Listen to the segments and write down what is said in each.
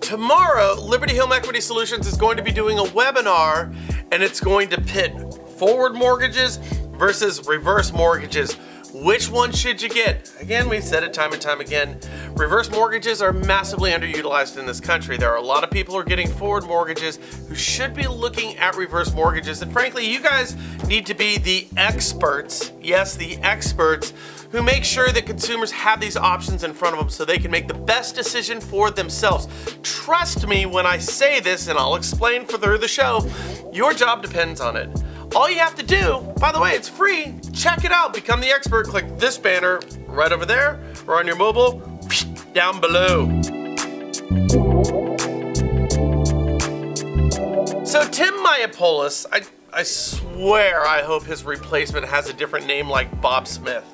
tomorrow, Liberty Home Equity Solutions is going to be doing a webinar, and it's going to pit forward mortgages versus reverse mortgages. Which one should you get? Again, we've said it time and time again. Reverse mortgages are massively underutilized in this country. There are a lot of people who are getting forward mortgages who should be looking at reverse mortgages. And frankly, you guys need to be the experts, yes, the experts, who make sure that consumers have these options in front of them so they can make the best decision for themselves. Trust me when I say this, and I'll explain further the show, your job depends on it. All you have to do, by the way, it's free, check it out, become the expert, click this banner right over there, or on your mobile, down below. So Tim Mayopoulos, I swear I hope his replacement has a different name like Bob Smith.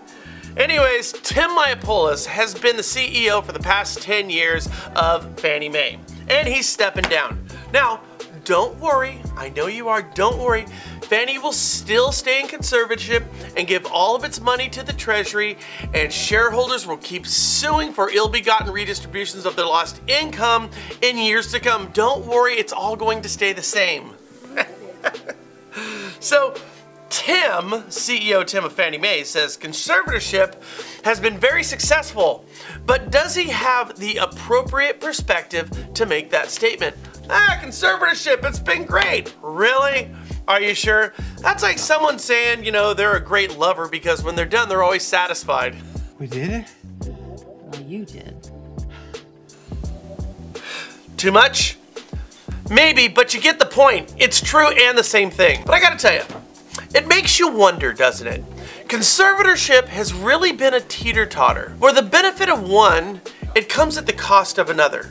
Anyways, Tim Mayopoulos has been the CEO for the past 10 years of Fannie Mae, and he's stepping down. Now, don't worry, I know you are, don't worry. Fannie will still stay in conservatorship and give all of its money to the Treasury, and shareholders will keep suing for ill-begotten redistributions of their lost income in years to come. Don't worry, it's all going to stay the same. So, Tim, CEO Tim of Fannie Mae, says conservatorship has been very successful, but does he have the appropriate perspective to make that statement? Conservatorship, it's been great. Really? Are you sure? That's like someone saying, you know, they're a great lover because when they're done, they're always satisfied. We did it? Well, you did. Too much? Maybe, but you get the point. It's true and the same thing. But I gotta tell you, it makes you wonder, doesn't it? Conservatorship has really been a teeter-totter, where the benefit of one, it comes at the cost of another.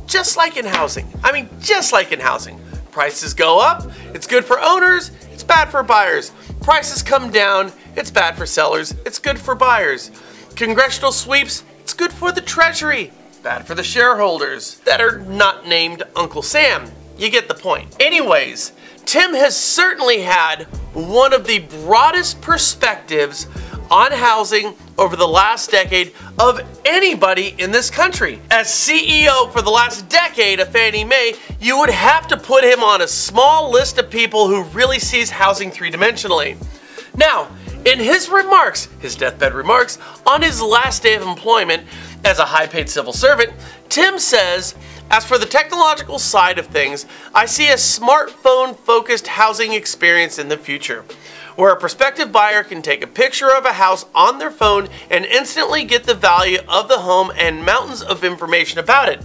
Just like in housing. I mean, just like in housing. Prices go up, it's good for owners, it's bad for buyers. Prices come down, it's bad for sellers, it's good for buyers. Congressional sweeps, it's good for the Treasury, bad for the shareholders that are not named Uncle Sam. You get the point. Anyways, Tim has certainly had one of the broadest perspectives on housing over the last decade of anybody in this country. As CEO for the last decade of Fannie Mae, you would have to put him on a small list of people who really sees housing three-dimensionally. Now, in his remarks, his deathbed remarks, on his last day of employment as a high-paid civil servant, Tim says, as for the technological side of things, I see a smartphone-focused housing experience in the future, where a prospective buyer can take a picture of a house on their phone and instantly get the value of the home and mountains of information about it.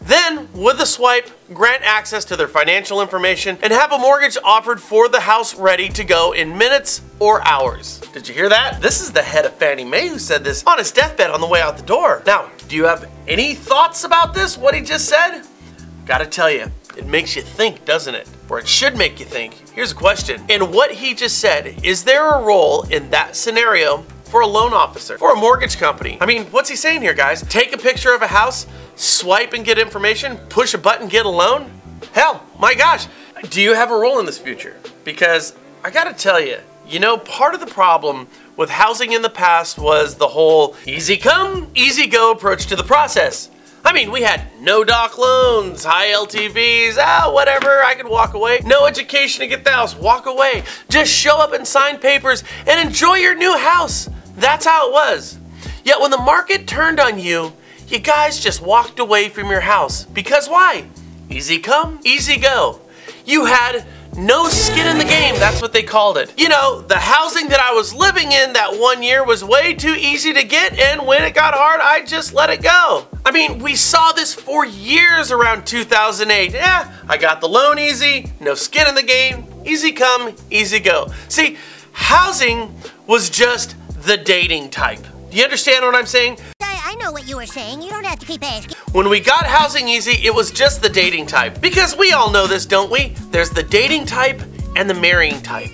Then, with a swipe, grant access to their financial information and have a mortgage offered for the house ready to go in minutes or hours. Did you hear that? This is the head of Fannie Mae who said this on his deathbed on the way out the door. Now, do you have any thoughts about this, what he just said? Gotta tell you, it makes you think, doesn't it? Or it should make you think. Here's a question. In what he just said, is there a role in that scenario for a loan officer, for a mortgage company? I mean, what's he saying here, guys? Take a picture of a house, swipe and get information, push a button, get a loan? Hell, my gosh, do you have a role in this future? Because I gotta tell you, you know, part of the problem with housing in the past was the whole easy come, easy go approach to the process. I mean, we had no doc loans, high LTVs, whatever, I could walk away. No education to get the house, walk away. Just show up and sign papers and enjoy your new house. That's how it was. Yet when the market turned on you, you guys just walked away from your house. Because why? Easy come, easy go. You had no skin in the game, that's what they called it. You know, the housing that I was living in that one year was way too easy to get, and when it got hard, I just let it go. I mean, we saw this for years around 2008. I got the loan easy, no skin in the game, easy come, easy go. See, housing was just the dating type. Do you understand what I'm saying? I know what you were saying. You don't have to keep asking. When we got housing easy, it was just the dating type. Because we all know this, don't we? There's the dating type and the marrying type.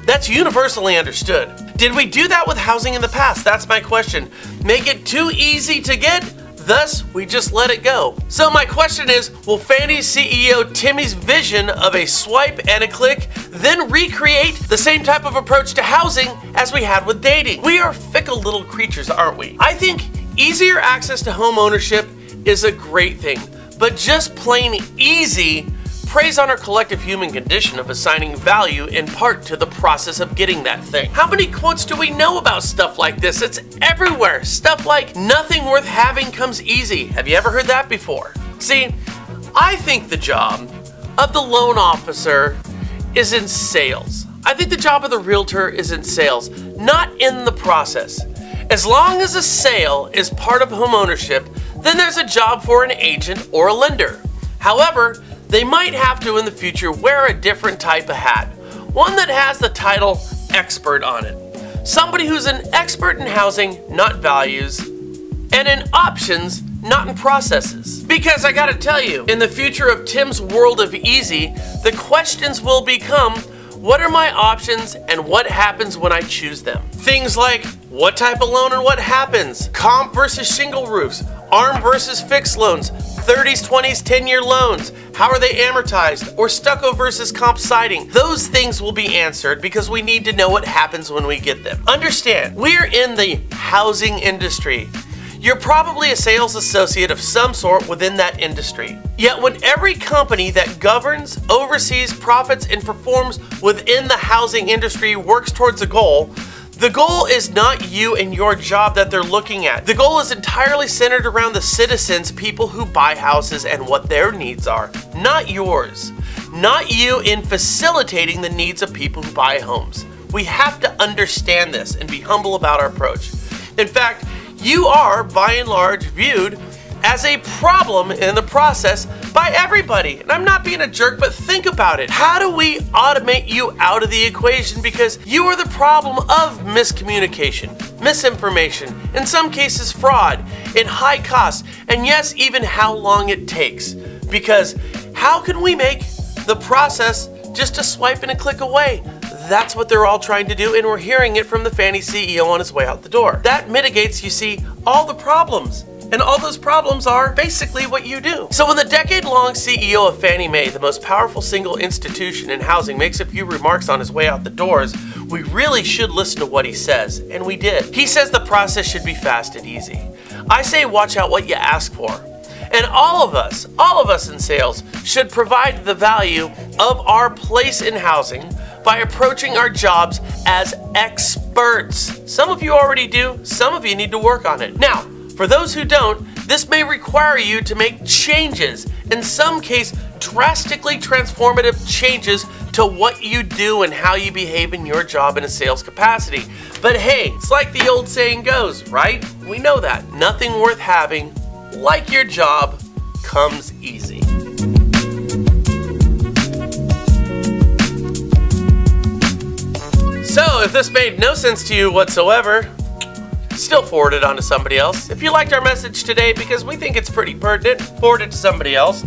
That's universally understood. Did we do that with housing in the past? That's my question. Make it too easy to get, thus we just let it go. So my question is, will Fannie's CEO Timmy's vision of a swipe and a click then recreate the same type of approach to housing as we had with dating? We are fickle little creatures, aren't we? I think easier access to home ownership is a great thing, but just plain easy preys on our collective human condition of assigning value in part to the process of getting that thing. How many quotes do we know about stuff like this? It's everywhere. Stuff like, nothing worth having comes easy. Have you ever heard that before? See, I think the job of the loan officer is in sales. I think the job of the realtor is in sales, not in the process. As long as a sale is part of home ownership, then there's a job for an agent or a lender. However, they might have to in the future wear a different type of hat, one that has the title expert on it. Somebody who's an expert in housing, not values, and in options, not in processes. Because I gotta tell you, in the future of Tim's world of easy, the questions will become, what are my options and what happens when I choose them? Things like, what type of loan and what happens? Comp versus shingle roofs, ARM versus fixed loans, 30s, 20s, 10-year loans, how are they amortized, or stucco versus comp siding. Those things will be answered because we need to know what happens when we get them. Understand, we're in the housing industry. You're probably a sales associate of some sort within that industry. Yet when every company that governs, oversees, profits, and performs within the housing industry works towards a goal, the goal is not you and your job that they're looking at. The goal is entirely centered around the citizens, people who buy houses and what their needs are, not yours. Not you in facilitating the needs of people who buy homes. We have to understand this and be humble about our approach. In fact, you are, by and large, viewed as a problem in the process by everybody. And I'm not being a jerk, but think about it. How do we automate you out of the equation? Because you are the problem of miscommunication, misinformation, in some cases fraud, and high costs, and yes, even how long it takes. Because how can we make the process just a swipe and a click away? That's what they're all trying to do, and we're hearing it from the Fannie CEO on his way out the door. That mitigates, you see, all the problems. And all those problems are basically what you do. So when the decade-long CEO of Fannie Mae, the most powerful single institution in housing, makes a few remarks on his way out the doors, we really should listen to what he says, and we did. He says the process should be fast and easy. I say watch out what you ask for. And all of us in sales should provide the value of our place in housing by approaching our jobs as experts. Some of you already do, some of you need to work on it. Now, for those who don't, this may require you to make changes, in some case drastically transformative changes to what you do and how you behave in your job in a sales capacity. But hey, it's like the old saying goes, right? We know that. Nothing worth having, like your job, comes easy. So, if this made no sense to you whatsoever, still forward it on to somebody else. If you liked our message today, because we think it's pretty pertinent, forward it to somebody else.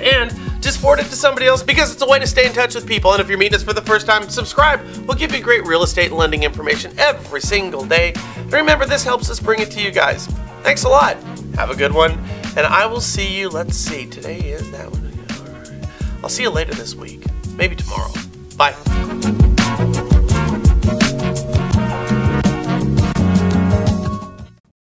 And just forward it to somebody else because it's a way to stay in touch with people. And if you're meeting us for the first time, subscribe. We'll give you great real estate and lending information every single day. And remember, this helps us bring it to you guys. Thanks a lot. Have a good one. And I will see you, let's see, today is that one. I'll see you later this week. Maybe tomorrow. Bye.